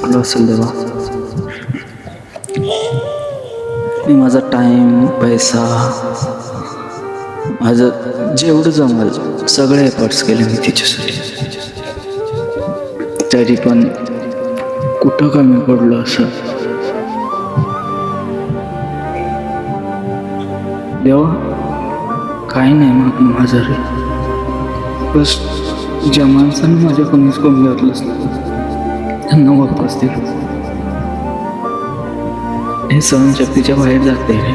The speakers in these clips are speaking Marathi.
चुकलो असेल देवा. मी माझा टाइम, पैसा, माझं जेवढं जमल सगळे एफर्ट्स केले मी तिच्यासाठी. तरी पण कुठं कमी पडलो असं. देवा काही नाही मागणं माझं रे. बस ज्या माणसानं माझ्या कोणीच कमी घातलं असलं त्यांना वापस दिलं. हे सहनशक्तीच्या बाहेर जाते रे.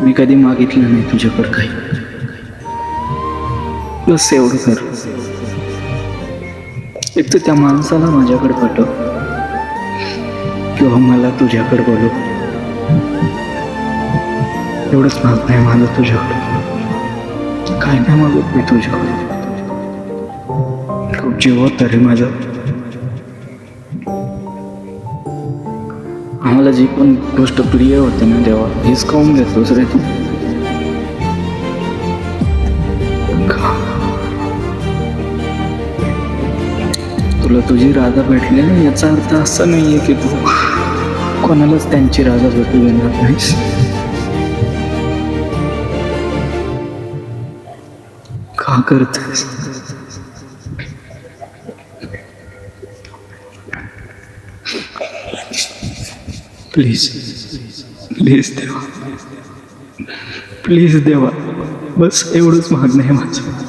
मी कधी मागितलं नाही तुझ्याकडं काही. बस एवढं कर. एक तर त्या माणसाला माझ्याकडे पाठव किंवा मला तुझ्याकडे बोलव. एवढंच मागणं आहे माझं तुझ्याकडे. काय नाही मागत मी तुझ्याकडे. खूप जीव होता रे माझा. आम्हाला जी पण गोष्ट प्रिय होते ना देवा, हेच खाऊन घेतोस रे तू. तुला तुझी राधा भेटली ना याचा अर्थ असा नाहीये की तू कोणालाच त्यांची राधा भेटू देणार नाहीस. का करतेस? प्लीज प्लीज देवा, प्लीज देवा, बस एवढंच मागणं आहे माझं.